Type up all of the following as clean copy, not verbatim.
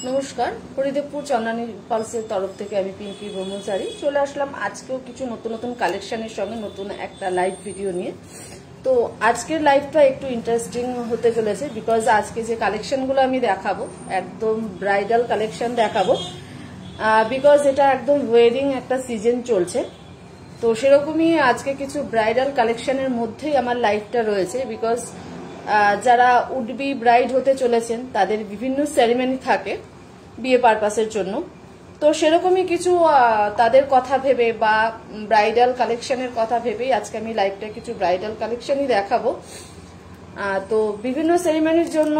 নমস্কার, হরিদেবপুর চন্দ্রানী পালসের তরফ থেকে আমি পিঙ্কি ব্রহ্মচারী চলে আসলাম আজকেও কিছু নতুন নতুন কালেকশনের সঙ্গে নতুন একটা লাইভ ভিডিও নিয়ে। তো আজকের লাইভটা একটু ইন্টারেস্টিং হতে চলেছে, বিকজ আজকে যে কালেকশনগুলো আমি দেখাবো একদম ব্রাইডাল কালেকশন দেখাবো, বিকজ এটা একদম ওয়েডিং একটা সিজন চলছে। তো সেরকমই আজকে কিছু ব্রাইডাল কালেকশনের মধ্যেই আমার লাইভটা রয়েছে, বিকজ যারা উডবি ব্রাইড হতে চলেছেন তাদের বিভিন্ন সেরিমনি থাকে বিয়ে পারপাসের জন্য। তো সেরকমই কিছু তাদের কথা ভেবে বা ব্রাইডাল কালেকশনের কথা ভেবেই আজকে আমি লাইভটা কিছু ব্রাইডাল কালেকশনই দেখাবো। তো বিভিন্ন সেরিমনির জন্য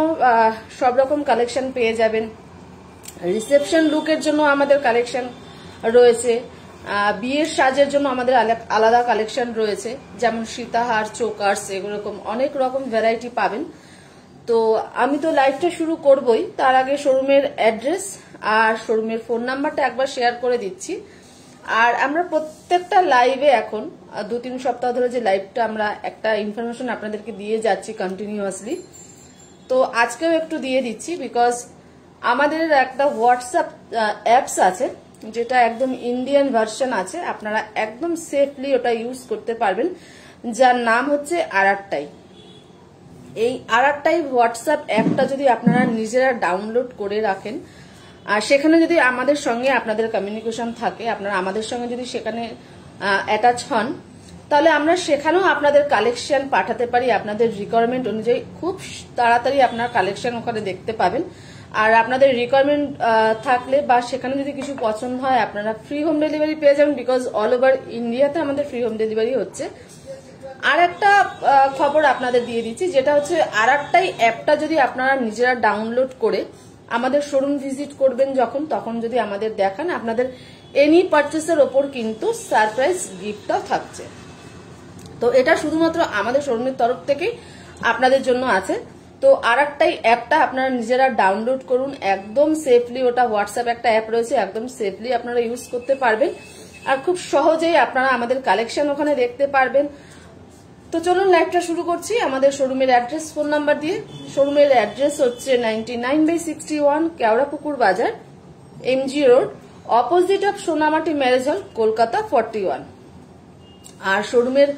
সব রকম কালেকশন পেয়ে যাবেন। রিসেপশন লুকের জন্য আমাদের কালেকশন রয়েছে, বিয়ের সাজের জন্য আমাদের আলাদা কালেকশন রয়েছে, যেমন সীতাহার, চোকার্স, এরকম অনেক রকম ভ্যারাইটি পাবেন। তো আমি তো লাইভটা শুরু করবই, তার আগে শোরুমের অ্যাড্রেস আর শোরুমের ফোন নাম্বারটা একবার শেয়ার করে দিচ্ছি। আর আমরা প্রত্যেকটা লাইভে এখন 2-3 সপ্তাহ ধরে যে লাইভটা আমরা একটা ইনফরমেশন আপনাদেরকে দিয়ে যাচ্ছি কন্টিনিউয়াসলি, তো আজকেও একটু দিয়ে দিচ্ছি, বিকজ আমাদের একটা হোয়াটসঅ্যাপ অ্যাপস আছে যেটা একদম ইন্ডিয়ান ভার্সন আছে, আপনারা একদম সেফলি ওটা ইউজ করতে পারবেন, যার নাম হচ্ছে আরআরটাই। এই আরআরটাই হোয়াটসঅ্যাপ অ্যাপটা যদি আপনারা নিজেরা ডাউনলোড করে রাখেন আর সেখানে যদি আমাদের সঙ্গে আপনাদের কমিউনিকেশন থাকে, আপনারা আমাদের সঙ্গে যদি সেখানে অ্যাটাচ হন, তাহলে আমরা সেখানেও আপনাদের কালেকশন পাঠাতে পারি আপনাদের রিকোয়ারমেন্ট অনুযায়ী। খুব তাড়াতাড়ি আপনার কালেকশন ওখানে দেখতে পাবেন। আর আপনাদের রিকোয়ারমেন্ট থাকলে বা সেখানে যদি কিছু পছন্দ হয় আপনারা ফ্রি হোম ডেলিভারি পেয়ে যাবেন, বিকজ অল ওভার ইন্ডিয়াতে আমাদের ফ্রি হোম ডেলিভারি হচ্ছে। আর একটা খবর আপনাদের দিয়ে দিচ্ছি, যেটা হচ্ছে আরআরটাই অ্যাপটা যদি আপনারা নিজেরা ডাউনলোড করে আমাদের শোরুম ভিজিট করবেন তখন যদি আমাদের দেখান, আপনাদের এনি পারচেসের ওপর কিন্তু সারপ্রাইজ গিফটটাও থাকছে। তো এটা শুধুমাত্র আমাদের শোরুমের তরফ থেকেই আপনাদের জন্য আছে। তো আরআরটাই অ্যাপটা আপনারা নিজেরা ডাউনলোড করুন, একদম সেফলি, ওটা হোয়াটসঅ্যাপ একটা অ্যাপ রয়েছে, একদম সেফলি আপনারা ইউজ করতে পারবেন আর খুব সহজেই আপনারা আমাদের কালেকশন ওখানে দেখতে পারবেন। তো চলুন লাইভটা শুরু করছি আমাদের শোরুমের অ্যাড্রেস ফোন নাম্বার দিয়ে। শোরুমের অ্যাড্রেস হচ্ছে 99/61 Keorapukur Bazar, MG road, opposite of Sonamati marriage hall, Kolkata 41। আর শোরুমের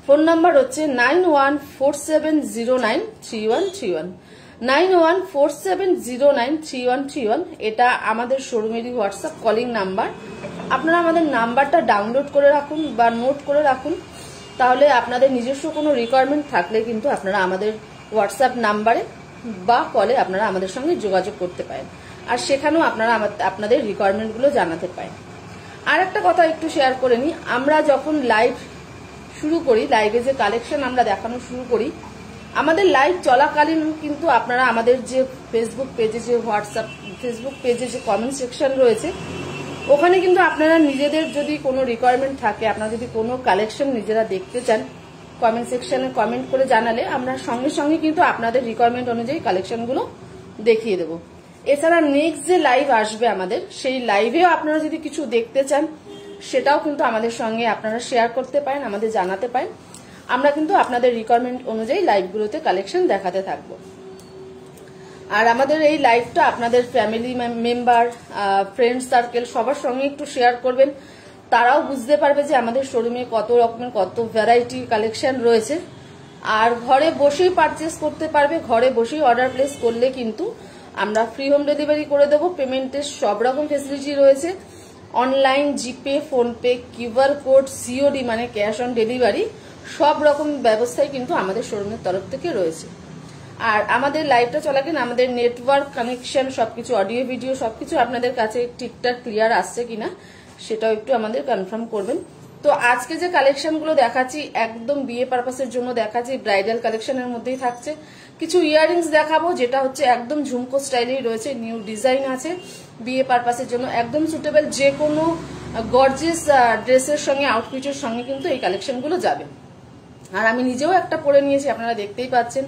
ফোন নাম্বার হচ্ছে 9147093131, 9147093131। এটা আমাদের শোরুমেরই হোয়াটসঅ্যাপ কলিং নাম্বার। আপনারা আমাদের নাম্বারটা ডাউনলোড করে রাখুন বা নোট করে রাখুন, তাহলে আপনাদের নিজস্ব কোনো রিকোয়ারমেন্ট থাকলে কিন্তু আপনারা আমাদের হোয়াটসঅ্যাপ নাম্বারে বা কলে আপনারা আমাদের সঙ্গে যোগাযোগ করতে পারেন, আর সেখানেও আপনারা আপনাদের রিকোয়ারমেন্টগুলো জানাতে পারেন। আর একটা কথা একটু শেয়ার করে নিই, আমরা যখন লাইভ শুরু করি, লাইভে যে কালেকশন আমরা দেখানো শুরু করি, আমাদের লাইভ চলাকালীন কিন্তু আপনারা আমাদের যে ফেসবুক পেজে যে কমেন্ট সেকশন রয়েছে, ওখানে কিন্তু আপনারা নিজেদের যদি কোনো রিকোয়ারমেন্ট থাকে, আপনারা যদি কোনো কালেকশন নিজেরা দেখতে চান, কমেন্ট সেকশনে কমেন্ট করে জানালে আমরা সঙ্গে সঙ্গে কিন্তু আপনাদের রিকোয়ারমেন্ট অনুযায়ী কালেকশনগুলো দেখিয়ে দেবো। এছাড়া নেক্সট যে লাইভ আসবে আমাদের, সেই লাইভেও আপনারা যদি কিছু দেখতে চান, সেটাও কিন্তু আমাদের সঙ্গে আপনারা শেয়ার করতে পারেন, আমাদের জানাতে পারেন। আমরা কিন্তু আপনাদের রিকোয়ারমেন্ট অনুযায়ী লাইভগুলোতে কালেকশন দেখাতে থাকবো। আর আমাদের এই লাইভটা আপনাদের ফ্যামিলি মেম্বার, ফ্রেন্ড সার্কেল সবার সঙ্গে একটু শেয়ার করবেন, তারাও বুঝতে পারবে যে আমাদের শোরুমে কত রকমের কত ভ্যারাইটি কালেকশন রয়েছে। আর ঘরে বসেই পারচেস করতে পারবে, ঘরে বসেই অর্ডার প্লেস করলে কিন্তু আমরা ফ্রি হোম ডেলিভারি করে দেবো। পেমেন্টের সব রকম ফেসিলিটি রয়েছে, অনলাইন, জিপে, ফোনপে, কিউআর কোড, সিওডি মানে ক্যাশ অন ডেলিভারি, সব রকম ব্যবস্থাই কিন্তু আমাদের শোরুমের তরফ থেকে রয়েছে। আর আমাদের লাইভটা চলাকালীন আমাদের নেটওয়ার্ক কানেকশন সবকিছু, অডিও ভিডিও সবকিছু আপনাদের কাছে ঠিকঠাক ক্লিয়ার আসছে কিনা সেটাও একটু আমাদের কনফার্ম করবেন। তো আজকে যে কালেকশনগুলো দেখাচ্ছি একদম বিয়ে পারপাসের জন্য দেখাচ্ছি, ব্রাইডাল কালেকশনের মধ্যেই থাকছে। কিছু ইয়াররিংস দেখাবো যেটা হচ্ছে একদম ঝুমকো স্টাইলেই রয়েছে, নিউ ডিজাইন আছে, বিয়ে পারপাসের জন্য একদম সুটেবল, যে কোনো গর্জিয়াস ড্রেসের সঙ্গে, আউটফিটের সঙ্গে কিন্তু এই কালেকশনগুলো যাবে। আর আমি নিজেও একটা পরে নিয়েছি, আপনারা দেখতেই পাচ্ছেন,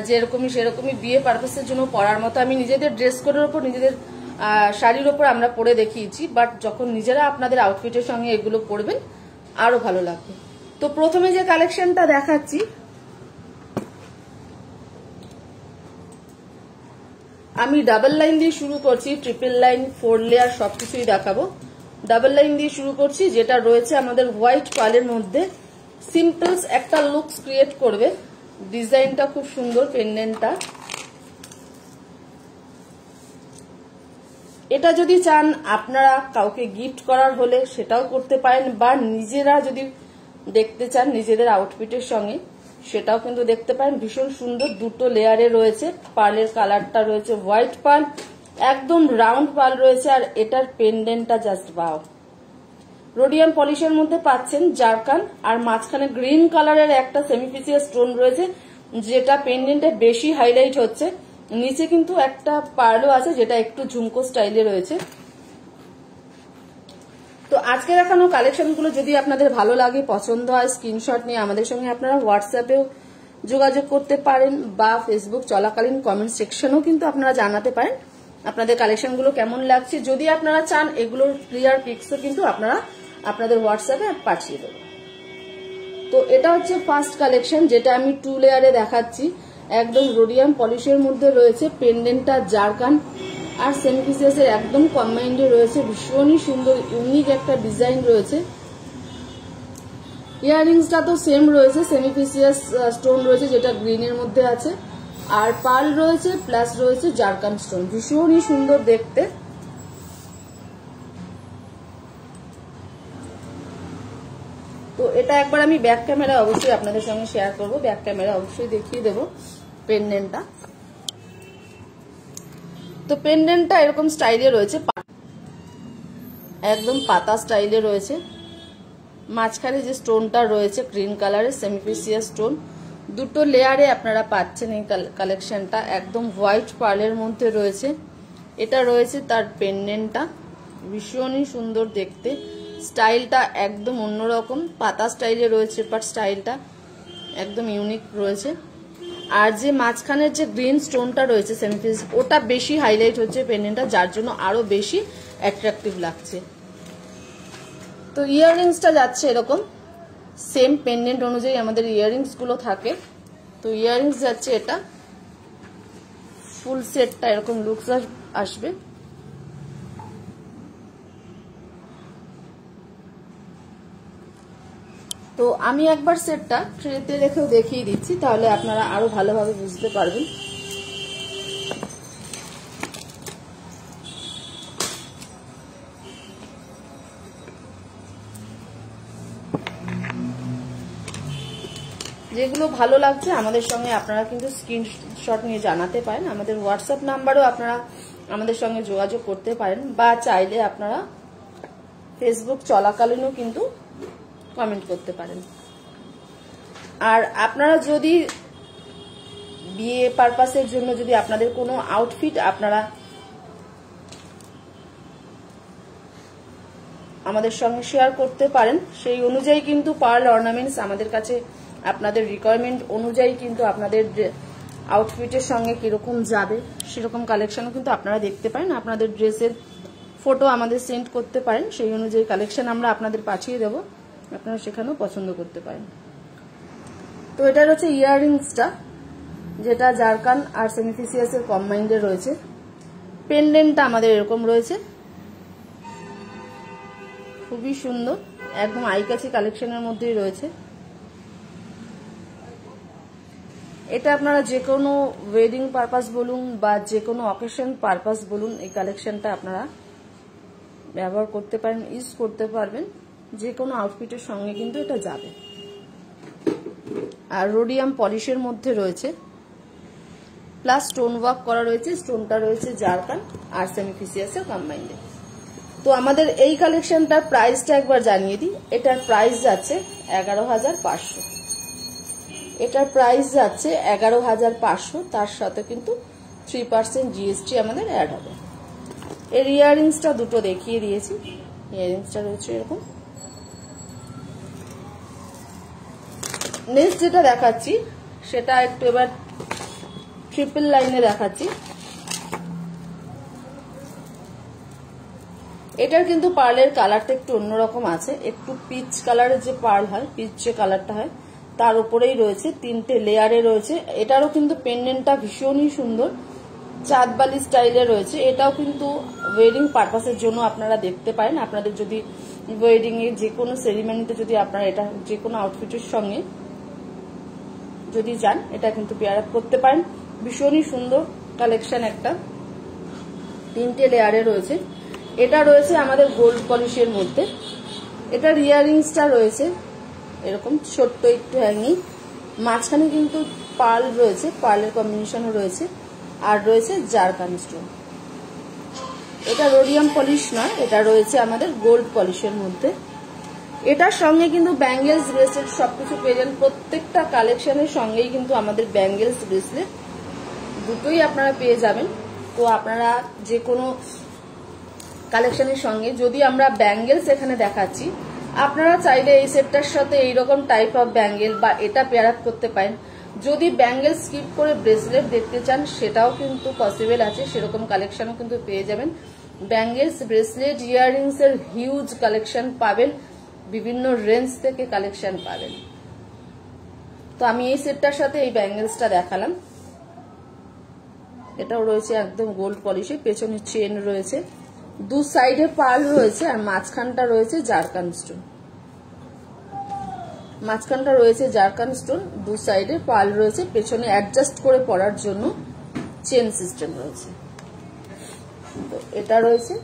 যেরকমই সেরকমই বিয়ে পারপাসের জন্য পরার মতো। আমি নিজেদের ড্রেস কোডের ওপর, নিজেদের শাড়ির ওপর আমরা পরে দেখিয়েছি, বাট যখন নিজেরা আপনাদের আউটফিটের সঙ্গে এগুলো পরবেন আরো ভালো লাগবে। তো প্রথমে যে কালেকশনটা দেখাচ্ছি আমি ডাবল লাইন দিয়ে শুরু করছি, ট্রিপল লাইন, 4 লেয়ার সবকিছুই দেখাবো। ডাবল লাইন দিয়ে শুরু করছি, যেটা রয়েছে আমাদের হোয়াইট পার্লের মধ্যে। সিম্পলস একটা লুকস ক্রিয়েট করবে। ডিজাইনটা খুব সুন্দর, পেন্ডেন্টটা। এটা যদি চান আপনারা কাউকে গিফট করার হলে সেটাও করতে পারেন, বা নিজেরা যদি দেখতে চান নিজেদের আউটফিটের সঙ্গে সেটাও কিন্তু দেখতে পারেন। ভীষণ সুন্দর, দুটো লেয়ারে রয়েছে। পার্লের কালারটা রয়েছে হোয়াইট পার্ল, একদম রাউন্ড পার্ল রয়েছে। আর এটার পেন্ডেন্টটা জাস্ট বাও। রোডিয়াম পলিশের মধ্যে পাচ্ছেন জারকান, আর মাঝখানে গ্রিন কালারের একটা সেমিফিসিয়াল স্টোন রয়েছে, যেটা পেন্ডেন্টে বেশি হাইলাইট হচ্ছে। নিচে কিন্তু একটা পার্লও আছে, যেটা একটু ঝুমকো স্টাইলে রয়েছে। তো আজকে দেখানো কালেকশনগুলো যদি আপনাদের ভালো লাগে, পছন্দ হয়, স্ক্রিনশট নিয়ে আমাদের সঙ্গে আপনারা হোয়াটসঅ্যাপেও যোগাযোগ করতে পারেন, বা ফেসবুক চলাকালীন কমেন্ট সেকশনেও কিন্তু আপনারা জানাতে পারেন আপনাদের কালেকশনগুলো কেমন লাগছে। যদি আপনারা চান এগুলোর ক্লিয়ার পিকসও কিন্তু আপনারা আপনাদের হোয়াটসঅ্যাপে পাঠিয়ে দেবেন। তো এটা হচ্ছে ফার্স্ট কালেকশন, যেটা আমি 2 লেয়ারে দেখাচ্ছি। একদম রোডিয়াম পলিশের মধ্যে রয়েছে, পেন্ডেন্টটা জারকান আর সেমিফিসিয়াসের একদম কম্বাইন্ডে রয়েছে। ভীষণই সুন্দর ইউনিক একটা ডিজাইন রয়েছে। ইয়াররিংসটা তো সেম রয়েছে, সেমিফিসিয়াস স্টোন রয়েছে যেটা গ্রিনের মধ্যে আছে, আর পার্ল রয়েছে প্লাস রয়েছে জারকান স্টোন। ভীষণই সুন্দর দেখতে। তো এটা একবার আমি ব্যাক ক্যামেরা অবশ্যই আপনাদের সঙ্গে শেয়ার করব, ব্যাক ক্যামেরা অবশ্যই দেখিয়ে দেব পেন্ডেন্টটা। তো পেন্ডেন্টটা এরকম স্টাইলে রয়েছে, একদম পাতা স্টাইলে রয়েছে। মাঝখানে যে স্টোনটা রয়েছে গ্রিন কালারের সেমিফিসিয়াস স্টোন, দুটো লেয়ারে আপনারা পাচ্ছেন এই কালেকশনটা। একদম হোয়াইট পার্লের মধ্যে রয়েছে। এটা রয়েছে তার পেন্ডেন্টটা, ভীষণই সুন্দর দেখতে। স্টাইলটা একদম অন্যরকম, পাতা স্টাইলে রয়েছে, বাট স্টাইলটা একদম ইউনিক রয়েছে। আর যে মাঝখানের যে গ্রিন স্টোনটা রয়েছে সেমিফিস, ওটা বেশি হাইলাইট হচ্ছে পেন্ডেন্টটা, যার জন্য আরো বেশি অ্যাট্রাকটিভ লাগছে। তো ইয়াররিংসটা যাচ্ছে এরকম, সেম পেন্ডেন্ট অনুযায়ী আমাদের ইয়াররিংস গুলো থাকে। তো ইয়াররিংস যাচ্ছে এটা ফুল সেটটা, এরকম লুকস আসবে। তো আমি একবার সেটটা ট্রেতে রেখেও দেখিয়ে দিচ্ছি, তাহলে আপনারা আরো ভালোভাবে বুঝতে পারবেন। যেগুলো ভালো লাগছে আমাদের সঙ্গে আপনারা কিন্তু স্ক্রিনশট নিয়ে জানাতে পারেন। আমাদের হোয়াটসঅ্যাপ নাম্বারও আপনারা আমাদের সঙ্গে যোগাযোগ করতে পারেন, বা চাইলে আপনারা ফেসবুক চলাকালীনও কিন্তু কমেন্ট করতে পারেন। আর আপনারা যদি বিয়ে পারপাসের জন্য যদি আপনাদের কোনো আউটফিট আপনারা আমাদের সঙ্গে শেয়ার করতে পারেন, সেই অনুযায়ী কিন্তু পার্ল অর্নামেন্টস আমাদের কাছে আপনাদের রিকোয়ারমেন্ট অনুযায়ী কিন্তু আপনাদের আউটফিটের সঙ্গে কিরকম যাবে সেরকম কালেকশনও কিন্তু আপনারা দেখতে পারেন। আপনাদের ড্রেসের ফটো আমাদের সেন্ড করতে পারেন, সেই অনুযায়ী কালেকশন আমরা আপনাদের পাঠিয়ে দেব, আপনারা সেখানেও পছন্দ করতে পারেন। তো এটা হচ্ছে ইয়াররিংসটা, যেটা জারকান আর সেমিফিসিয়াসের কম্বাইন্ডে রয়েছে। পেন্ডেন্টটা আমাদের এরকম রয়েছে, খুবই সুন্দর, একদম আইকাছি কালেকশনের মধ্যেই রয়েছে। এটা আপনারা যে কোনো ওয়েডিং পারপাস বলুন বা যে কোনো অকেশন পারপাস বলুন, এই কালেকশনটা আপনারা ব্যবহার করতে পারেন, ইউজ করতে পারবেন। যে কোনো আউটফিটের সঙ্গে কিন্তু এটা যাবে। আর রোডিয়াম পলিশের মধ্যে রয়েছে, প্লাস স্টোন ওয়ার্ক করা রয়েছে। স্টোনটা রয়েছে জারকান আর সেমিফিসিয়াসের কম্বাইন্ডে। তো আমাদের এই কালেকশনটার প্রাইসটা একবার জানিয়ে দিই। এটার প্রাইস যাচ্ছে 11,500। এটার প্রাইস যাচ্ছে 11,500, তার সাথে কিন্তু 3% জিএসটি আমাদের অ্যাড হবে। এর ইয়াররিংসটা দুটো দেখিয়ে দিয়েছি, ইয়াররিংসটা রয়েছে এরকম। নেক্সট যেটা দেখাচ্ছি সেটা একটু এবার ট্রিপল লাইনে দেখাচ্ছি। এটার কিন্তু পার্লের কালারটা একটু অন্যরকম আছে, একটু পিচ কালারের যে পার্ল হয়, পিচ যে কালারটা হয় তার উপরেই রয়েছে, 3টে লেয়ারে রয়েছে। এটারও কিন্তু পেন্ডেন্টটা ভীষণই সুন্দর, চাঁদবালি স্টাইলে রয়েছে। এটাও কিন্তু ওয়েডিং পারপাসের জন্য আপনারা দেখতে পারেন। আপনাদের যদি ওয়েডিং এ যে কোনো সেরিমনিতে যদি আপনারা এটা যে কোনো আউটফিটের সঙ্গে যদি যান, এটা কিন্তু পেয়ার আপ করতে পারেন। ভীষণই সুন্দর কালেকশন একটা, 3টে লেয়ারে রয়েছে। এটা রয়েছে আমাদের গোল্ড পলিশের মধ্যে। এটার ইয়াররিংসটা রয়েছে এরকম ছোট্ট একটু হ্যাঙ্গিং, মাঝখানে কিন্তু পার্ল রয়েছে, পার্লের কম্বিনেশনও রয়েছে, আর রয়েছে জারকান স্টোন। এটা রোডিয়াম পলিশ নয়, এটা রয়েছে আমাদের গোল্ড পলিশের মধ্যে। এটার সঙ্গে কিন্তু ব্যাঙ্গেলস ব্রেসলেট সবকিছু পেয়ে যান। প্রত্যেকটা কালেকশনের সঙ্গেই কিন্তু আমাদের ব্যাঙ্গেলস ব্রেসলেট দুটোই আপনারা পেয়ে যাবেন। তো আপনারা যে কোনো কালেকশনের সঙ্গে যদি আমরা ব্যাঙ্গেলস এখানে দেখাচ্ছি, আপনারা চাইলে এই সেটটার সাথে এইরকম টাইপ অফ ব্যাঙ্গেল বা এটা পেয়ার আপ করতে পারেন। যদি ব্যাঙ্গেল স্কিপ করে ব্রেসলেট দেখতে চান, সেটাও কিন্তু পসিবল আছে, সেরকম কালেকশনও কিন্তু পেয়ে যাবেন। ব্যাঙ্গেলস, ব্রেসলেট, ইয়াররিংস এর হিউজ কালেকশন পাবেন, বিভিন্ন রেঞ্জ থেকে কালেকশন পাবেন। তো আমি এই সেটটার সাথে এই ব্যাঙ্গেলসটা দেখালাম। এটাও রয়েছে একদম গোল্ড পলিশে, পেছনে চেন রয়েছে, দু সাইডে পার্ল রয়েছে, আর মাঝখানটা রয়েছে জারকান স্টোন। মাঝখানটা রয়েছে জারকান স্টোন, দু সাইডে পার্ল রয়েছে, পেছনে অ্যাডজাস্ট করে পরার জন্য চেন সিস্টেম রয়েছে। তো এটা রয়েছে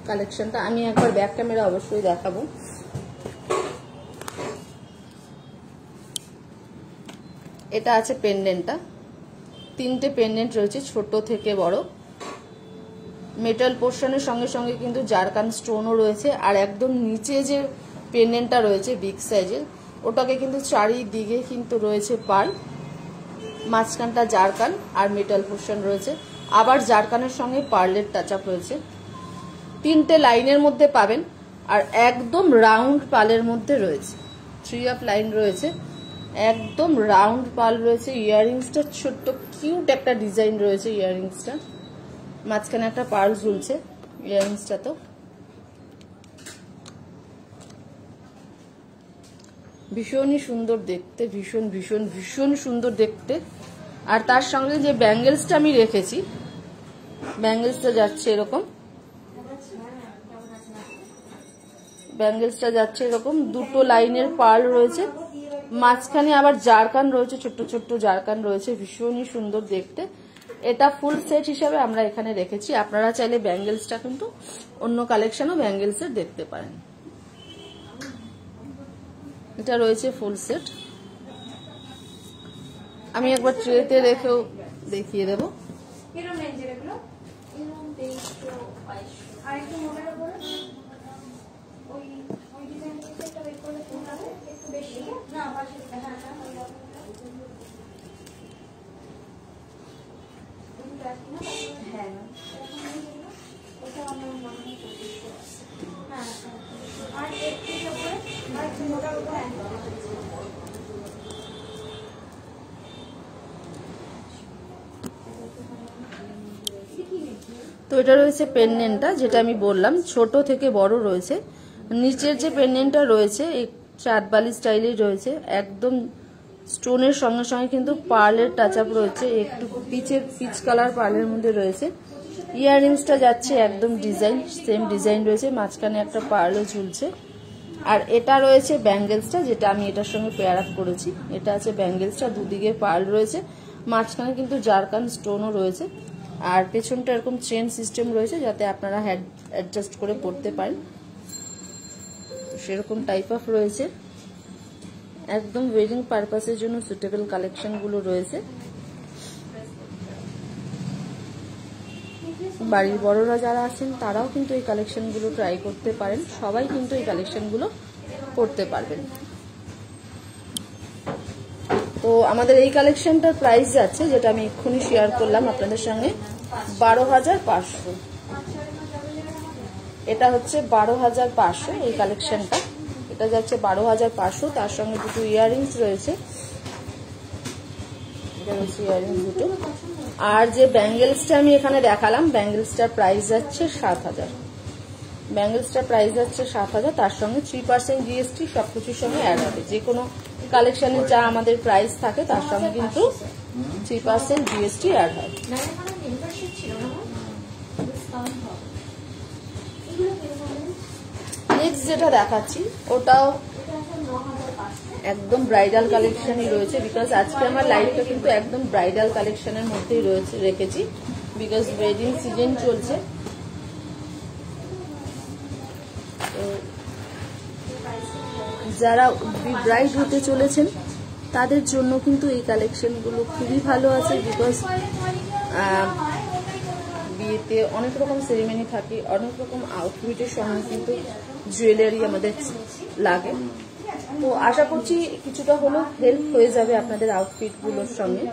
কালেকশনটা। আমি একবার ব্যাক ক্যামেরা অবশ্যই দেখাবো। এটা আছে পেন্ডেন্টটা, 3টে পেন্ডেন্ট রয়েছে ছোট থেকে বড়। মেটাল পোর্শনের সঙ্গে সঙ্গে কিন্তু জারকান স্টোনও রয়েছে, আর একদম নিচে যে পেন্ডেন্টটা রয়েছে বিগ সাইজের, ওটাকে কিন্তু চারিদিকে কিন্তু রয়েছে পার্ল, মাঝখানটা জারকান আর মেটাল পোর্শন রয়েছে, আবার জারকানের সঙ্গে পার্লের টাচ আপ রয়েছে। 3টে লাইনের মধ্যে পাবেন, আর একদম রাউন্ড পার্লের মধ্যে রয়েছে, 3 অফ লাইন রয়েছে, একদম রাউন্ড পার্ল রয়েছে। ইয়াররিংসটা ছোট্ট কিউট একটা ডিজাইন রয়েছে, ইয়াররিংসটা মাঝখানে একটা পার্ল ঝুলছে ইয়াররিংসটা। তো ভীষণই সুন্দর দেখতে, ভীষণ ভীষণ ভীষণ সুন্দর দেখতে। আর তার সঙ্গে যে ব্যাঙ্গেলসটা আমি রেখেছি, ব্যাঙ্গেলসটা যাচ্ছে এরকম, ব্যাঙ্গেলসটা যাচ্ছে এরকম, 2টো লাইনের পার্ল রয়েছে, মাঝখানে আবার জারকান রয়েছে, ছোট্ট ছোট্ট জারকান রয়েছে, ভীষণই সুন্দর দেখতে। এটা ফুল সেট হিসাবে আমরা এখানে রেখেছি। আপনারা চাইলে ব্যাঙ্গেলসটা কিন্তু অন্য কালেকশনও ব্যাঙ্গেলসের দেখতে পারেন। এটা রয়েছে ফুল সেট। আমি একবার ট্রেতে রেখেও দেখিয়ে দেব। তো এটা রয়েছে পেন্ডেন্টটা, যেটা আমি বললাম ছোট থেকে বড় রয়েছে। নিচের যে পেন্ডেন্টটা রয়েছে এই চাঁদবালি স্টাইলেই রয়েছে, একদম স্টোনের সঙ্গে সঙ্গে কিন্তু পার্লের টাচ আপ রয়েছে, একটু পিচ কালার পার্লের মধ্যে রয়েছে। ইয়াররিংসটা যাচ্ছে একদম ডিজাইন, সেম ডিজাইন রয়েছে, মাঝখানে একটা পার্লও ঝুলছে। আর এটা রয়েছে ব্যাঙ্গেলসটা, যেটা আমি এটার সঙ্গে পেয়ার আপ করেছি। এটা আছে ব্যাঙ্গেলসটা, দুদিকে পার্ল রয়েছে, মাঝখানে কিন্তু জারকান স্টোনও রয়েছে, আর পেছনটা এরকম চেন সিস্টেম রয়েছে, যাতে আপনারা হেড অ্যাডজাস্ট করে পড়তে পারেন। সেরকম টাইপ অফ রয়েছে, একদম ওয়েডিং পারপাসের জন্য সুটেবল কালেকশনগুলো রয়েছে। বাড়ির বড়রা যারা আছেন তারাও কিন্তু এই কালেকশনগুলো ট্রাই করতে পারেন, সবাই কিন্তু এই কালেকশনগুলো করতে পারবেন। তো আমাদের এই কালেকশনটার প্রাইস যাচ্ছে, যেটা আমি এক্ষুনি শেয়ার করলাম আপনাদের সঙ্গে, 12,500। এটা হচ্ছে 12,500 এই কালেকশনটা। এটা যাচ্ছে 12,500, তার সঙ্গে দুটো ইয়াররিংস রয়েছে, এটা হচ্ছে ইয়াররিংস দুটো। আর যে ব্যাঙ্গেলসটা আমি এখানে দেখালাম, ব্যাঙ্গেলসটার প্রাইস যাচ্ছে 7,000। ব্যাঙ্গেলসটার প্রাইস যাচ্ছে 7,000, তার সঙ্গে 3% জিএসটি সবকিছুর সঙ্গে অ্যাড হবে। যে কোনো কালেকশনে যা আমাদের প্রাইস থাকে তার সঙ্গে কিন্তু 3% জিএসটি অ্যাড হয়। নেক্সট যেটা দেখাচ্ছি ওটাও একদম ব্রাইডাল কালেকশনই রয়েছে, বিকজ আজকে আমার লাইফটা কিন্তু একদম ব্রাইডাল কালেকশনের মধ্যেই রয়েছে রেখেছি, বিকজ ওয়েডিং সিজন চলছে। যারা ব্রাইড হতে চলেছেন তাদের জন্য কিন্তু এই কালেকশনগুলো খুবই ভালো আছে, বিকজ বিয়েতে অনেক রকম সেরিমনি থাকে, অনেক রকম আউটফিটের সঙ্গে কিন্তু জুয়েলারি আমাদের লাগে। তো আশা করছি কিছুটা হলেও হেল্প হয়ে যাবে আপনাদের আউটফিটগুলোর সঙ্গে।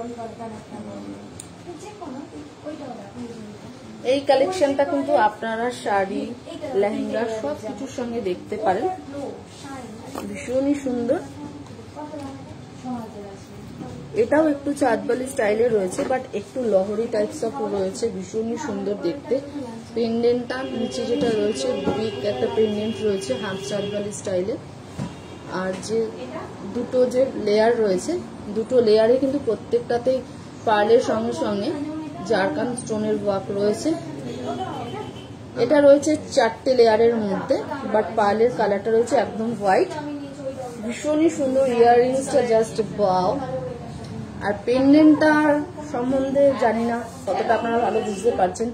এই কালেকশনটা কিন্তু আপনারা শাড়ি, লেহেঙ্গা সব কিছুর সঙ্গে দেখতে পারেন, ভীষণই সুন্দর। এটাও একটু চাঁদবালি স্টাইলে রয়েছে, বাট একটু লহরি টাইপস অফ রয়েছে, ভীষণই সুন্দর দেখতে। পেন্ডেন্টটা নিচে যেটা রয়েছে বিগ একটা পেন্ডেন্ট রয়েছে হাফ চাঁদবালি স্টাইলে। আর যে দুটো যে লেয়ার রয়েছে, দুটো লেয়ারে কিন্তু প্রত্যেকটাতেই পার্লের সঙ্গে সঙ্গে জারকান স্টোনের ওয়ার্ক রয়েছে। এটা রয়েছে 4টে লেয়ারের মধ্যে, বাট পার্লের কালারটা রয়েছে একদম হোয়াইট, ভীষণই সুন্দর। ইয়াররিংসটা জাস্ট ওয়াও। আর পেন্ডেন্টটার সম্বন্ধে জানি না কতটা আপনারা ভালো বুঝতে পারছেন।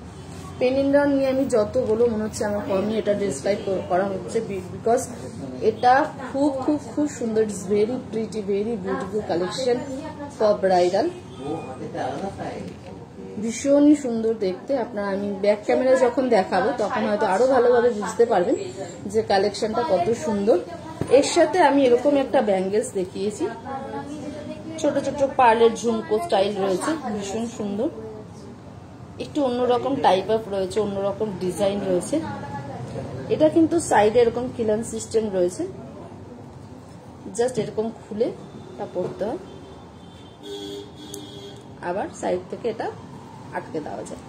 পেন্ডেন্টটা নিয়ে আমি যত বলবো মনে হচ্ছে আমার কমই এটা ডিসক্রাইব করা হচ্ছে, বিকজ এটা খুব খুব খুব সুন্দর। It's very pretty, very beautiful collection for bridal, ভীষণই সুন্দর দেখতে। আপনারা আমি ব্যাক ক্যামেরা যখন দেখাবো তখন হয়তো আরো ভালোভাবে বুঝতে পারবেন যে কালেকশনটা কত সুন্দর। এর সাথে আমি এরকম একটা ব্যাঙ্গেলস দেখিয়েছি, ছোট ছোট পার্লের ঝুমকো স্টাইল রয়েছে, ভীষণ সুন্দর। একটু অন্যরকম টাইপ অফ রয়েছে, অন্যরকম ডিজাইন রয়েছে। এটা কিন্তু সাইডে এরকম কিলান সিস্টেম রয়েছে, জাস্ট এরকম খুলে তা পড়তে হয়, আবার সাইড থেকে এটা আটকে দেওয়া যায়।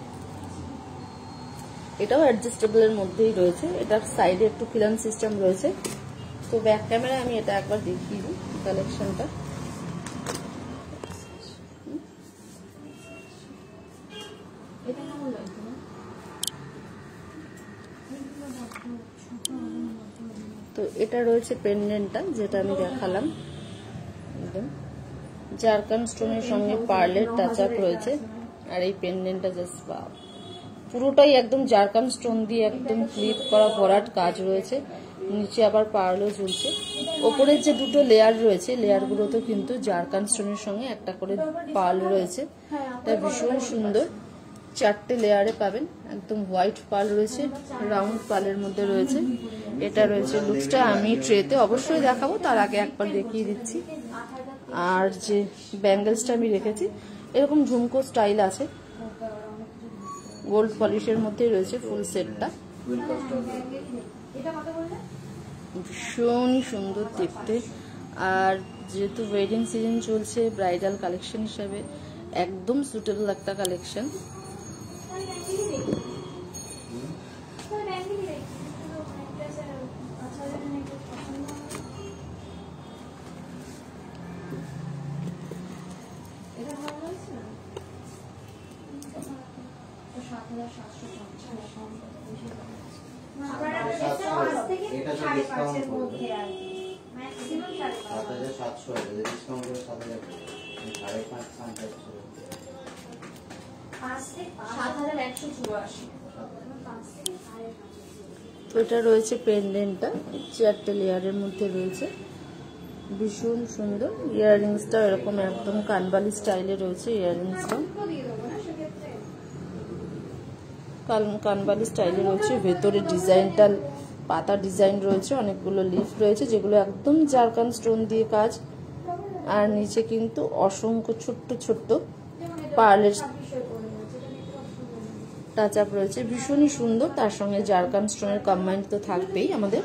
এটাও অ্যাডজাস্টেবলের মধ্যেই রয়েছে, এটার সাইডে একটু কিলান সিস্টেম রয়েছে। তো ব্যাক ক্যামেরায় আমি এটা একবার দেখিয়ে দিই কালেকশনটা। তো এটা রয়েছে পেন্ডেন্টটা যেটা আমি দেখালাম, একদম জারকান স্টোনের সঙ্গে পার্লের টাচ আপ রয়েছে। আর এই পেন্ডেন্টটা জাস্ট ওয়াও, পুরোটাই একদম জারকান স্টোন দিয়ে একদম ক্লিপ করা ভরাট কাজ রয়েছে, নিচে আবার পার্লও ঝুলছে। ওপরের যে দুটো লেয়ার রয়েছে, লেয়ারগুলোতেও কিন্তু জারকান স্টোনের সঙ্গে একটা করে পার্ল রয়েছে, এটা ভীষণ সুন্দর। 4টে লেয়ারে পাবেন, একদম হোয়াইট পার্ল রয়েছে, রাউন্ড পার্লের মধ্যে রয়েছে। এটা রয়েছে লুকসটা, আমি ট্রেতে অবশ্যই দেখাবো, তার আগে একবার দেখিয়ে দিচ্ছি। আর যে ব্যাঙ্গেলসটা আমি রেখেছি এরকম ঝুমকো স্টাইল আছে, গোল্ড পলিশের মধ্যেই রয়েছে ফুল সেটটা, ভীষণ সুন্দর দেখতে। আর যেহেতু ওয়েডিং সিজন চলছে, ব্রাইডাল কালেকশন হিসাবে একদম সুটেবল একটা কালেকশন। এটা তো ডিসকাউন্ট করবে ৭৭০০, যদি ডিসকাউন্ট করে ৭০০০ তো এটা রয়েছে পেন্ডেন্টটা, 4টে লেয়ারের মধ্যে রয়েছে, ভীষণ সুন্দর। ইয়াররিংসটা এরকম একদম কানবালি স্টাইলে রয়েছে, ইয়াররিংসটা কানবালি স্টাইলে রয়েছে। ভেতরে ডিজাইনটা পাতা ডিজাইন রয়েছে, অনেকগুলো লিফ রয়েছে যেগুলো একদম জারকান স্টোন দিয়ে কাজ। আর নিচে কিন্তু অসংখ্য ছোট্ট ছোট্ট পার্লের টাচ আপ রয়েছে, ভীষণই সুন্দর। তার সঙ্গে জারকান স্টোনের কম্বাইন্ড তো থাকবেই আমাদের,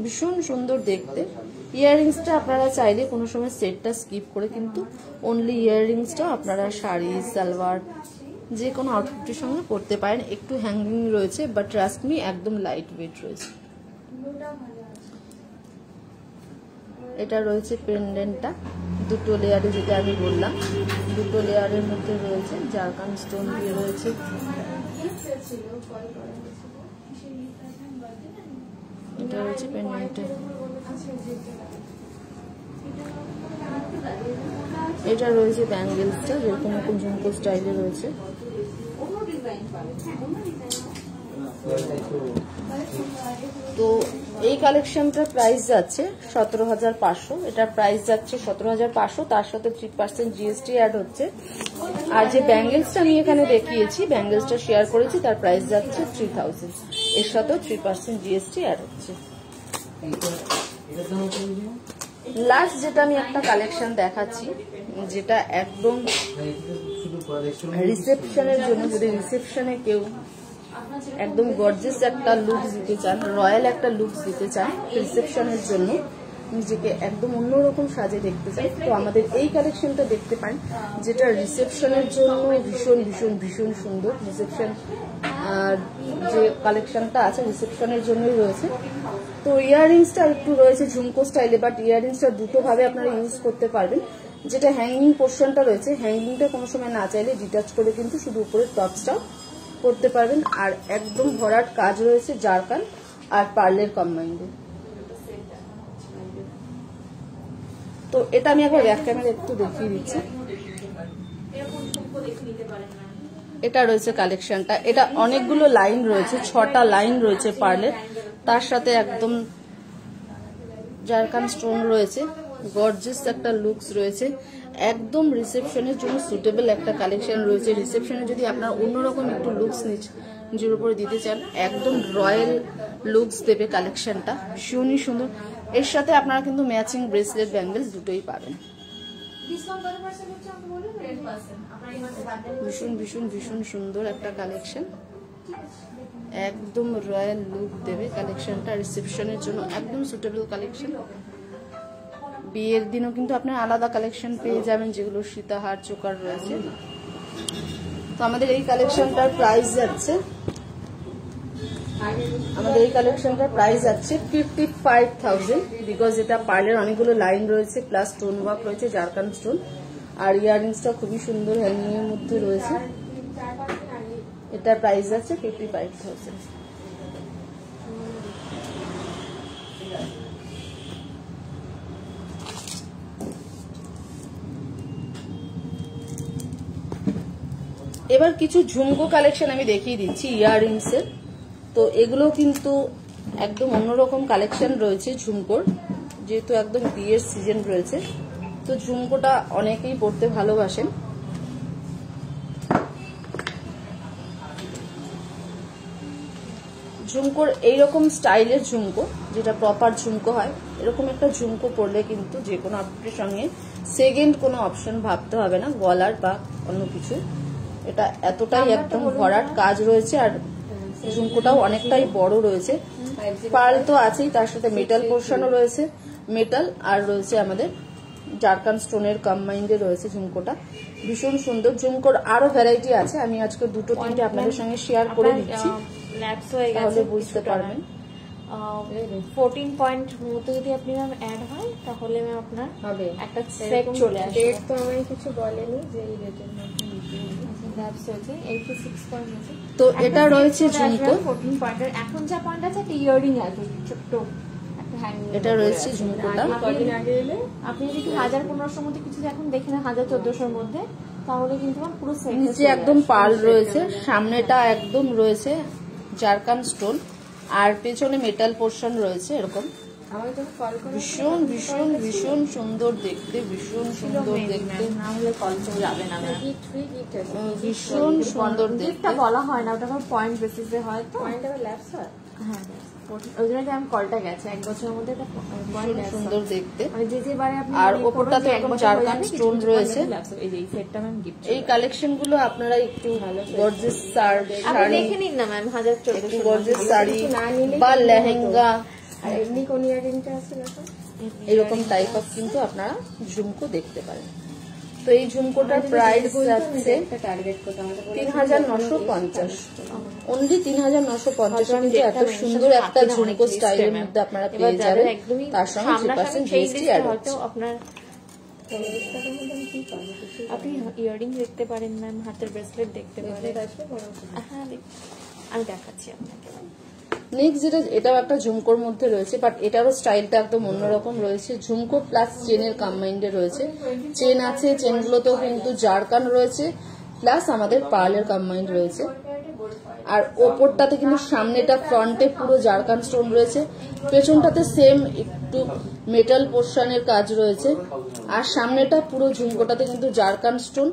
ভীষণ সুন্দর দেখতে। ইয়াররিংসটা আপনারা চাইলে কোনো সময় সেটটা স্কিপ করে কিন্তু অনলি ইয়াররিংসটা আপনারা শাড়ি, সালোয়ার যে কোনো আউটফিটের সঙ্গে পরতে পারেন। একটু হ্যাঙ্গিং রয়েছে, বাট ট্রাস্ট মি একদম লাইট ওয়েট রয়েছে। এটা রয়েছে পেন্ডেন্টটা, দুটো লেয়ারে যেটা আমি বললাম। দুটো লেয়ারের মধ্যে রয়েছে, জারকান স্টোন দিয়ে রয়েছে। এটা রয়েছে পেন্ডেন্টে, এটা রয়েছে ব্যাঙ্গেলসটা যেরকম এরকম ঝুমকো স্টাইলে রয়েছে। তো এই কালেকশনটার প্রাইস যাচ্ছে 17,500, এটার প্রাইস যাচ্ছে 17,500, তার সাথে 3% জিএসটি অ্যাড হচ্ছে। আর যে ব্যাঙ্গেলসটা আমি এখানে দেখিয়েছি, ব্যাঙ্গেলসটা শেয়ার করেছি, তার প্রাইস যাচ্ছে 3,000, এর সাথেও 3% জিএসটি অ্যাড হচ্ছে। লাস্ট যেটা আমি একটা কালেকশন দেখাচ্ছি, যেটা একদম রিসেপশনের জন্য, যদি রিসেপশনে কেউ একদম গর্জিয়াস একটা লুক দিতে চান, রয়্যাল একটা লুক দিতে চান রিসেপশনের জন্য, নিজেকে একদম অন্যরকম সাজে দেখতে চান, তো আমাদের এই কালেকশনটা দেখতে পান, যেটা রিসেপশনের জন্য ভীষণ ভীষণ ভীষণ সুন্দর। রিসেপশন যে কালেকশনটা আছে রিসেপশনের জন্যই রয়েছে। তো ইয়াররিংসটা একটু রয়েছে ঝুমকো স্টাইলে, বাট ইয়াররিংসটা দুটো ভাবে আপনারা ইউজ করতে পারবেন। যেটা হ্যাঙ্গিং পোর্শনটা রয়েছে, হ্যাঙ্গিংটা কোনো সময় না চাইলে ডিটাচ করে কিন্তু শুধু উপরে টপসটাও করতে পারবেন। আর একদম ভরাট কাজ রয়েছে জারকান আর পার্লের কম্বাইন্ডে। তো এটা আমি একবার ব্যাক ক্যামেরা একটু দেখিয়ে দিচ্ছি। এটা রয়েছে কালেকশনটা, এটা অনেকগুলো লাইন রয়েছে, 6টা লাইন রয়েছে পার্লের, তার সাথে একদম জারকান স্টোন রয়েছে, গর্জিয়াস একটা লুকস রয়েছে, একদম রিসেপশনের জন্য সুটেবল একটা কালেকশন রয়েছে। রিসেপশনে যদি আপনার অন্যরকম একটু লুকস নিজের উপরে দিতে চান, একদম রয়্যাল লুকস দেবে কালেকশনটা, ভীষণই সুন্দর। এর সাথে আপনারা কিন্তু ম্যাচিং ব্রেসলেট ব্যাঙ্গেলস দুটোই পাবেন। ভীষণ ভীষণ ভীষণ সুন্দর একটা কালেকশন, একদম রয়্যাল লুক দেবে কালেকশনটা, রিসেপশনের জন্য একদম সুটেবল কালেকশন। বিয়ের দিনও কিন্তু আপনার আলাদা কালেকশন পেয়ে যাবেন, যেগুলো সীতাহার চোকার রয়েছে। তো আমাদের এই কালেকশনটার প্রাইস যাচ্ছে, 55,000, বিকজ এটা পার্লের অনেকগুলো লাইন রয়েছে, প্লাস স্টোন ওয়ার্ক রয়েছে, জারকান স্টোন, আর ইয়াররিংসটা খুবই সুন্দর হ্যাঙ্গিং এর মধ্যে রয়েছে। এটার প্রাইস যাচ্ছে 55,000। এবার কিছু ঝুমকো কালেকশন আমি দেখিয়ে দিচ্ছি ইয়াররিংস এর। তো এগুলো কিন্তু একদম অন্যরকম কালেকশন রয়েছে ঝুমকোর, যেহেতু একদম বিয়ের সিজন রয়েছে, তো ঝুমকোটা অনেকেই পড়তে ভালোবাসেন। ঝুমকোর এইরকম স্টাইলের ঝুমকো, যেটা প্রপার ঝুমকো হয়, এরকম একটা ঝুমকো পরলে কিন্তু যে কোনো আপডেটের সঙ্গে সেকেন্ড কোনো অপশন ভাবতে হবে না, গলার বা অন্য কিছু। এটা এতটাই একদম ভরাট কাজ রয়েছে, আর ঝুমকোটাও অনেকটাই বড় রয়েছে। পার্ল তো আছেই, তার সাথে মেটাল পোর্শনও রয়েছে, মেটাল আর রয়েছে আমাদের জারকান স্টোনের কম্বাইন্ডে রয়েছে ঝুমকোটা, ভীষণ সুন্দর। ঝুমকোর আরো ভ্যারাইটি আছে, আমি আজকে দুটো তিনটে আপনাদের সঙ্গে শেয়ার করে দিচ্ছি, তাহলে বুঝতে পারবেন। 14 পয়েন্ট মতো যদি আপনি ম্যাম অ্যাড হয়, তাহলে ম্যাম আপনার হবে একটা সেট চলে আসবে। ডেট তো আমায় কিছু বলেনি যে এই ডেটের মধ্যে ল্যাবস হচ্ছে 86 পয়েন্ট আছে। তো এটা রয়েছে ঝুমকো 14 পয়েন্টের, এখন যা পয়েন্ট আছে একটা ইয়ারিং আছে ছোট্ট একটা হ্যাঙ্গিং। এটা রয়েছে ঝুমকোটা। কদিন আগে এলে আপনি যদি 1000-1500 মধ্যে কিছু এখন দেখেন 1000-1400 মধ্যে, তাহলে কিন্তু পুরো সেট নিচে একদম পার্ল রয়েছে, সামনেটা একদম রয়েছে জারকান স্টোন, আর পেছনে মেটাল পোর্শন রয়েছে এরকম। আমাকে যখন কল করে ভীষণ ভীষণ ভীষণ সুন্দর দেখতে, ভীষণ সুন্দর দেখতে, না হলে কল চলে যাবে না ম্যাম। গিফট ফ্রি গিফট আছে, ভীষণ সুন্দর দেখতে। গিফটটা বলা হয় না, ওটা পয়েন্ট বেসিসে হয় তো। পয়েন্ট আবার ল্যাপস হয়। হ্যাঁ, ওই জন্য আমি কলটা গেছে 1 বছরের মধ্যে এটা পয়েন্ট সুন্দর দেখতে। মানে যে বারে আপনি আর ওপরটাতে একদম জারকান স্টোন রয়েছে। এই যে এই সেটটা ম্যাম গিফট। এই কালেকশন গুলো আপনারা একটু গর্জিয়াস আপনি শাড়ি, দেখে নিন না ম্যাম, 1400 গর্জিয়াস শাড়ি বা লেহেঙ্গা, আর এমনি কোন ইয়ারিংটা আছে দেখো, এরকম টাইপ অফ কিন্তু আপনারা ঝুমকো দেখতে পারেন। তো এই ঝুমকোটার প্রাইস যাচ্ছে একটা টার্গেট করতে আমাদের 3,950, অনলি 3,950। কিন্তু এত সুন্দর একটা ঝুমকো স্টাইলের মধ্যে আপনারা পেয়ে যাবেন, তার সঙ্গে 3% জিএসটি অ্যাড হচ্ছে। আপনার 15 টাকার মধ্যে আমি কি পাবো? আপনি ইয়াররিং দেখতে পারেন ম্যাম, হাতের ব্রেসলেট দেখতে পারেন। হ্যাঁ আমি দেখাচ্ছি আপনাকে। নেক্সট যেটা, এটাও একটা ঝুমকোর মধ্যে রয়েছে, বাট এটারও স্টাইলটা একদম অন্যরকম রয়েছে। ঝুমকো প্লাস চেনের কম্বাইন্ডে রয়েছে। চেন আছে, চেনগুলোতেও কিন্তু জারকান রয়েছে, প্লাস আমাদের পার্লের কম্বাইন্ড রয়েছে। আর ওপরটাতে কিন্তু সামনেটা ফ্রন্টে পুরো জারকান স্টোন রয়েছে, পেছনটাতে সেম একটু মেটাল পোর্শনের কাজ রয়েছে। আর সামনেটা পুরো ঝুমকোটাতে কিন্তু জারকান স্টোন,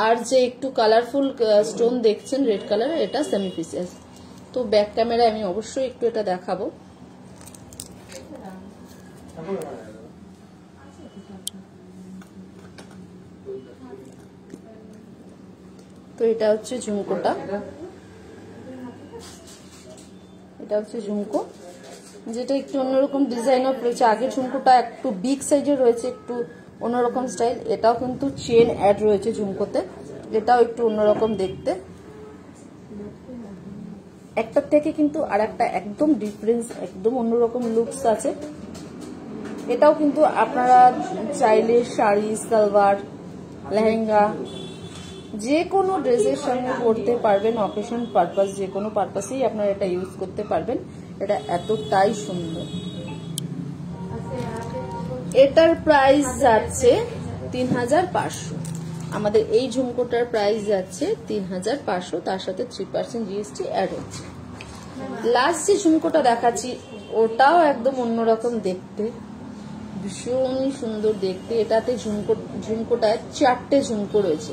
আর যে একটু কালারফুল স্টোন দেখছেন রেড কালার, এটা সেমিফিসিয়াস। তো ব্যাক ক্যামেরায় আমি অবশ্যই একটু এটা দেখাবো। তো এটা হচ্ছে ঝুমকোটা, এটা হচ্ছে ঝুমকো, যেটা একটু অন্যরকম ডিজাইন অফ রয়েছে। আগের ঝুমকোটা একটু বিগ সাইজের রয়েছে, একটু অন্যরকম স্টাইল। এটাও কিন্তু চেন অ্যাড রয়েছে ঝুমকোতে, এটাও একটু অন্যরকম দেখতে। একটার থেকে কিন্তু আর একটা একদম ডিফারেন্স, একদম অন্যরকম লুকস আছে। এটাও কিন্তু আপনারা চাইলে শাড়ি, সালোয়ার, লেহেঙ্গা, যে কোনো ড্রেসের সঙ্গে পরতে পারবেন। অকেশন পারপাস, যে কোনো পারপাসেই আপনারা এটা ইউজ করতে পারবেন। এটা এতটাই সুন্দর। এটার প্রাইস যাচ্ছে 3500। আমাদের এই ঝুমকোটার প্রাইস যাচ্ছে 3500, তার সাথে 3% জিএসটি অ্যাড হচ্ছে। লাস্ট যে ঝুমকোটা দেখাচ্ছি, ওটাও একদম অন্যরকম দেখতে, ভীষণই সুন্দর দেখতে। এটাতে ঝুমকোটায় 4টে ঝুমকো রয়েছে,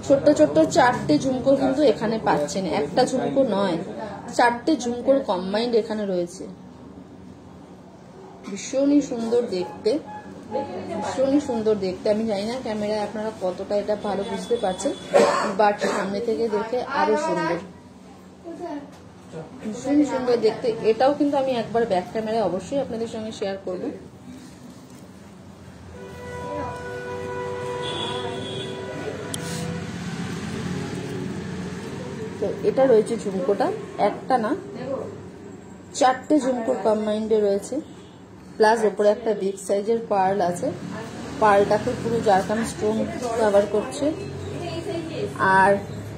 ছোট্ট ছোট্ট 4টে ঝুমকো কিন্তু এখানে পাচ্ছেন। একটা ঝুমকো নয়, 4টে ঝুমকোর কম্বাইন্ড এখানে রয়েছে। ভীষণই সুন্দর দেখতে, ভীষণই সুন্দর দেখতে। আমি জানি না ক্যামেরায় আপনারা কতটা এটা ভালো বুঝতে পারছেন, বাট সামনে থেকে দেখে আরো সুন্দর, ভীষণ সুন্দর দেখতে। এটাও কিন্তু আমি একবার ব্যাক ক্যামেরায় অবশ্যই আপনাদের সঙ্গে শেয়ার করব। তো এটা রয়েছে ঝুমকোটা, একটা না 4টে ঝুমকোর কম্বাইন্ডে রয়েছে, প্লাস ওপরে একটা বিগ সাইজের পার্ল আছে। পার্লটাকে পুরো জারকান স্টোন কভার করছে। আর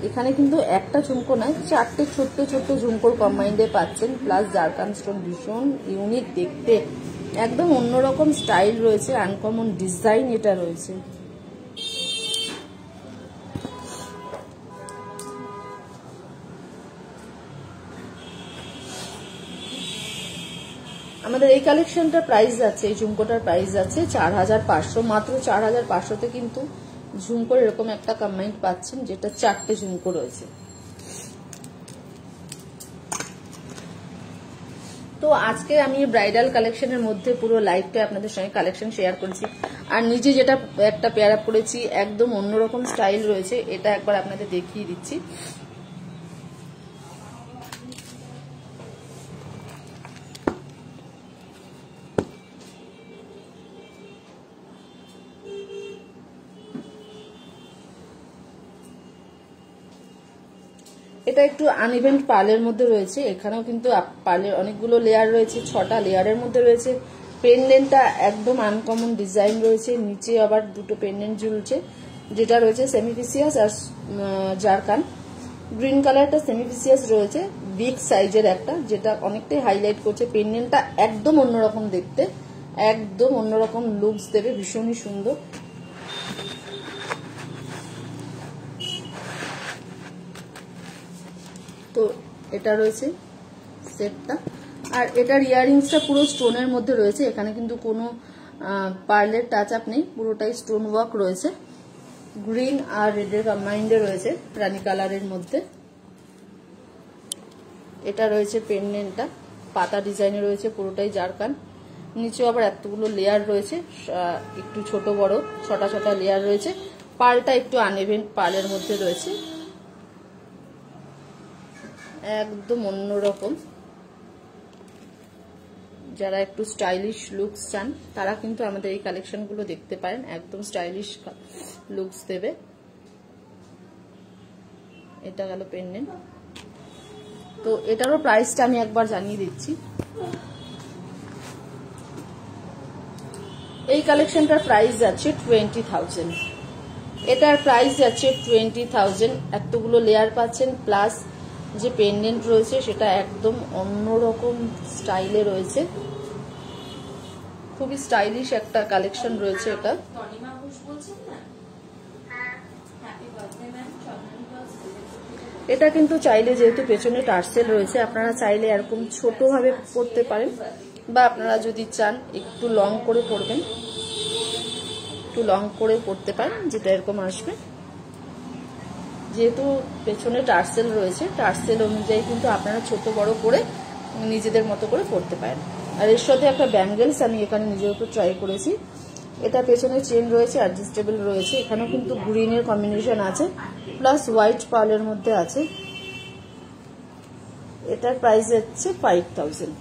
এখানে কিন্তু একটা ঝুমকো নয়, 4টে ছোট্ট ছোট্ট ঝুমকোর কম্বাইন্ডে পাচ্ছেন, প্লাস জারকান স্টোন। ভীষণ ইউনিক দেখতে, একদম অন্যরকম স্টাইল রয়েছে, আনকমন ডিজাইন এটা রয়েছে। আমাদের এই কালেকশনটার প্রাইস যাচ্ছে, এই ঝুমকোটার প্রাইস যাচ্ছে 4500। মাত্র 4500তে কিন্তু ঝুমকোর এরকম একটা কম্বাইন্ড পাচ্ছেন, যেটা 4টে ঝুমকো রয়েছে। তো আজকে আমি ব্রাইডাল কালেকশনের মধ্যে পুরো লাইফটা আপনাদের সঙ্গে কালেকশন শেয়ার করেছি। আর নিজে যেটা একটা পেয়ার আপ করেছি, একদম অন্যরকম স্টাইল রয়েছে, এটা একবার আপনাদের দেখিয়ে দিচ্ছি। এটা একটু আনইভেন্ট পার্লের মধ্যে রয়েছে। এখানেও কিন্তু পার্লের অনেকগুলো লেয়ার রয়েছে, 6টা লেয়ারের মধ্যে রয়েছে। পেন্ডেন্টটা একদম আনকমন ডিজাইন রয়েছে, নিচে আবার দুটো পেন্ডেন্ট ঝুলছে, যেটা রয়েছে সেমিফিসিয়াস আর জারকান। গ্রিন কালারটা সেমিফিসিয়াস রয়েছে, বিগ সাইজের একটা, যেটা অনেকটাই হাইলাইট করছে। পেন্ডেন্টটা একদম অন্যরকম দেখতে, একদম অন্যরকম লুকস দেবে, ভীষণই সুন্দর। তো এটা রয়েছে সেটটা। আর এটার ইয়াররিংসটা পুরো স্টোনের মধ্যে রয়েছে, এখানে কিন্তু কোনো পার্লের টাচ আপ নেই, পুরোটাই স্টোন ওয়ার্ক রয়েছে। গ্রিন আর রেডের কম্বাইন্ডে রয়েছে, রানী কালারের মধ্যে। এটা রয়েছে পেন্ডেন্টটা, পাতা ডিজাইনে রয়েছে, পুরোটাই জারকান। নিচেও আবার এতগুলো লেয়ার রয়েছে, একটু ছোট বড় 6টা লেয়ার রয়েছে। পার্লটা একটু আনইভেন পার্লের মধ্যে রয়েছে, একদম অন্যরকম। যারা একটু স্টাইলিশ লুকস চান, তারা কিন্তু আমাদের এই কালেকশনগুলো দেখতে পারেন, একদম স্টাইলিশ লুকস দেবে। এটা গেল পেন্ডেন্ট। তো এটারও প্রাইসটা আমি একবার জানিয়ে দিচ্ছি। এই কালেকশনটার প্রাইস যাচ্ছে 20,000। এটার প্রাইস যাচ্ছে 20,000। এতগুলো লেয়ার পাচ্ছেন, প্লাস যে পেন্ডেন্ট রয়েছে সেটা একদম অন্যরকম স্টাইলে রয়েছে, খুবই স্টাইলিশ একটা কালেকশন রয়েছে এটা। এটা কিন্তু চাইলে, যেহেতু পেছনে টার্সেল রয়েছে, আপনারা চাইলে এরকম ছোট ভাবে পরতে পারেন, বা আপনারা যদি চান একটু লং করে পরবেন, একটু লং করে পরতে পারেন, যেটা এরকম আসবে। যেহেতু পেছনে টার্সেল রয়েছে, টার্সেল অনুযায়ী কিন্তু আপনারা ছোট বড় করে নিজেদের মতো করে পরতে পারেন। আর এর সাথে একটা ব্যাঙ্গেলস আমি এখানে নিজের উপর ট্রাই করেছি। এটা পেছনে চেন রয়েছে, অ্যাডজাস্টেবল রয়েছে, এখানেও কিন্তু গ্রিনের কম্বিনেশন আছে, প্লাস হোয়াইট পার্লের মধ্যে আছে। এটার প্রাইস হচ্ছে 5,000।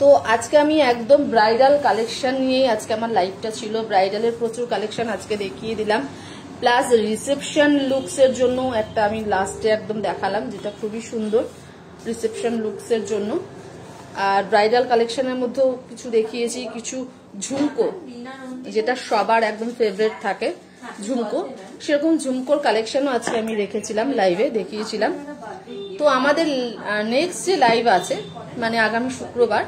তো আজকে আমি একদম ব্রাইডাল কালেকশন নিয়ে আজকে আমার লাইভটা ছিল। ব্রাইডালের প্রচুর কালেকশন আজকে দেখিয়ে দিলাম, প্লাস রিসেপশন লুকস এর জন্য একটা আমি লাস্টে একদম দেখালাম, যেটা খুবই সুন্দর রিসেপশন লুকস এর জন্য। আর ব্রাইডাল কালেকশনের মধ্যেও কিছু দেখিয়েছি, কিছু ঝুমকো, যেটা সবার একদম ফেভারিট থাকে ঝুমকো, সেরকম ঝুমকোর কালেকশনও আজকে আমি রেখেছিলাম, লাইভে দেখিয়েছিলাম। তো আমাদের নেক্সট যে লাইভ আছে, মানে আগামী শুক্রবার,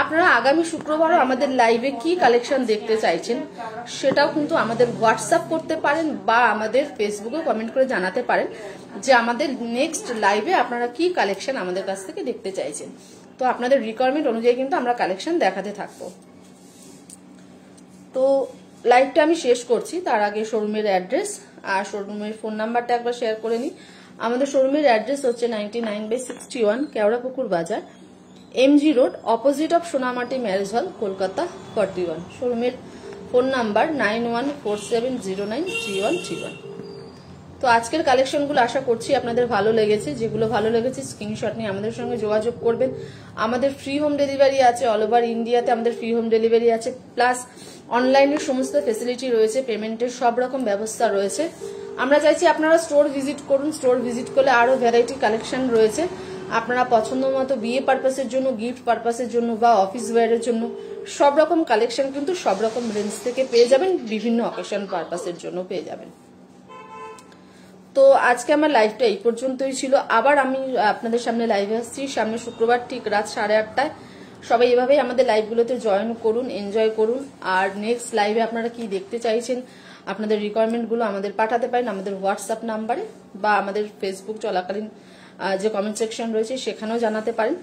আপনারা আগামী শুক্রবারও আমাদের লাইভে কি কালেকশন দেখতে চাইছেন সেটাও কিন্তু আমাদের হোয়াটসঅ্যাপ করতে পারেন, বা আমাদের ফেসবুকে কমেন্ট করে জানাতে পারেন যে আমাদের নেক্সট লাইভে আপনারা কি কালেকশন আমাদের কাছ থেকে দেখতে চাইছেন। তো আপনাদের রিকোয়ারমেন্ট অনুযায়ী কিন্তু আমরা কালেকশন দেখাতে থাকবো। তো লাইভটা আমি শেষ করছি, তার আগে শোরুমের অ্যাড্রেস আর শোরুমের ফোন নাম্বারটা একবার শেয়ার করে নিই। আমাদের শোরুমের অ্যাড্রেস হচ্ছে 99/61 Keorapukur Bazar, MG road, opposite of Sonamati marriage hall, Kolkata 41। শোরুমের ফোন নাম্বার 9147093131। তো আজকের কালেকশনগুলো আশা করছি আপনাদের ভালো লেগেছে। যেগুলো ভালো লেগেছে স্ক্রিনশট নিয়ে আমাদের সঙ্গে যোগাযোগ করবেন। আমাদের ফ্রি হোম ডেলিভারি আছে, অল ওভার ইন্ডিয়াতে আমাদের ফ্রি হোম ডেলিভারি আছে, প্লাস অনলাইনের সমস্ত ফেসিলিটি রয়েছে, পেমেন্টের সব রকম ব্যবস্থা রয়েছে। আমরা চাইছি আপনারা স্টোর ভিজিট করুন, স্টোর ভিজিট করলে আরো ভ্যারাইটি কালেকশন রয়েছে। আপনারা পছন্দ মতো বিয়ে পারপাসের জন্য, গিফট পারপাসের জন্য, বা অফিস ওয়্যারের জন্য সব রকম কালেকশন কিন্তু সব রকম রেঞ্জ থেকে পেয়ে যাবেন, বিভিন্ন অকেশন পারপাসের জন্য পেয়ে যাবেন। তো আজকে আমার লাইভটা এই পর্যন্তই ছিল। আবার আমি আপনাদের সামনে লাইভে আসছি সামনে শুক্রবার ঠিক রাত 8:30টায়। সবাই এভাবেই আমাদের লাইভগুলোতে জয়েন করুন, এনজয় করুন। আর নেক্সট লাইভে আপনারা কি দেখতে চাইছেন, আপনাদের রিকোয়ারমেন্টগুলো আমাদের পাঠাতে পারেন আমাদের হোয়াটসঅ্যাপ নাম্বারে, বা আমাদের ফেসবুক চলাকালীন যে কমেন্ট সেকশন রয়েছে সেখানেও জানাতে পারেন।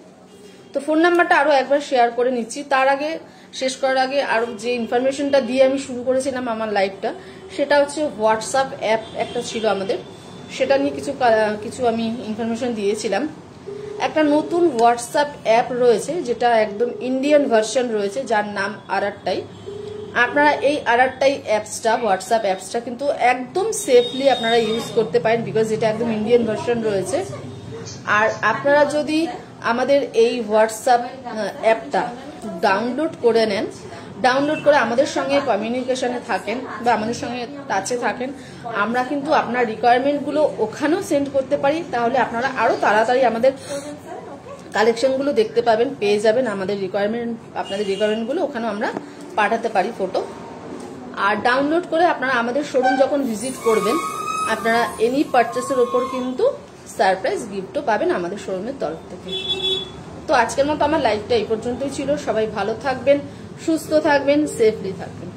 তো ফোন নাম্বারটা আরো একবার শেয়ার করে নিচ্ছি। তার আগে, শেষ করার আগে আরো যে ইনফরমেশনটা দিয়ে আমি শুরু করেছিলাম আমার লাইভটা, সেটা হচ্ছে হোয়াটসঅ্যাপ অ্যাপ একটা ছিল আমাদের, সেটা নিয়ে কিছু আমি ইনফরমেশন দিয়েছিলাম। একটা নতুন হোয়াটসঅ্যাপ অ্যাপ রয়েছে, যেটা একদম ইন্ডিয়ান ভার্সন রয়েছে, যার নাম আরাট্টাই। আপনারা এই আরাট্টাই অ্যাপসটা, হোয়াটসঅ্যাপ অ্যাপসটা কিন্তু একদম সেফলি আপনারা ইউজ করতে পারেন, বিকজ এটা একদম ইন্ডিয়ান ভার্সন রয়েছে। আর আপনারা যদি আমাদের এই হোয়াটসঅ্যাপ অ্যাপটা ডাউনলোড করে নেন, ডাউনলোড করে আমাদের সঙ্গে কমিউনিকেশনে থাকেন বা আমাদের সঙ্গে টাচে থাকেন, আমরা কিন্তু আপনার রিকোয়ারমেন্টগুলো ওখানেও সেন্ড করতে পারি। তাহলে আপনারা আরো তাড়াতাড়ি আমাদের কালেকশনগুলো দেখতে পাবেন, পেয়ে যাবেন। আমাদের আপনাদের রিকোয়ারমেন্টগুলো ওখানেও আমরা পাঠাতে পারি ফটো। আর ডাউনলোড করে আপনারা আমাদের শোরুম যখন ভিজিট করবেন, আপনারা এনি পারচেসের ওপর কিন্তু সারপ্রাইজ গিফটও পাবেন আমাদের শোরুমের তরফ থেকে। তো আজকের মতো আমার লাইভটা এই পর্যন্তই ছিল। সবাই ভালো থাকবেন, সুস্থ থাকবেন, সেফলি থাকবেন।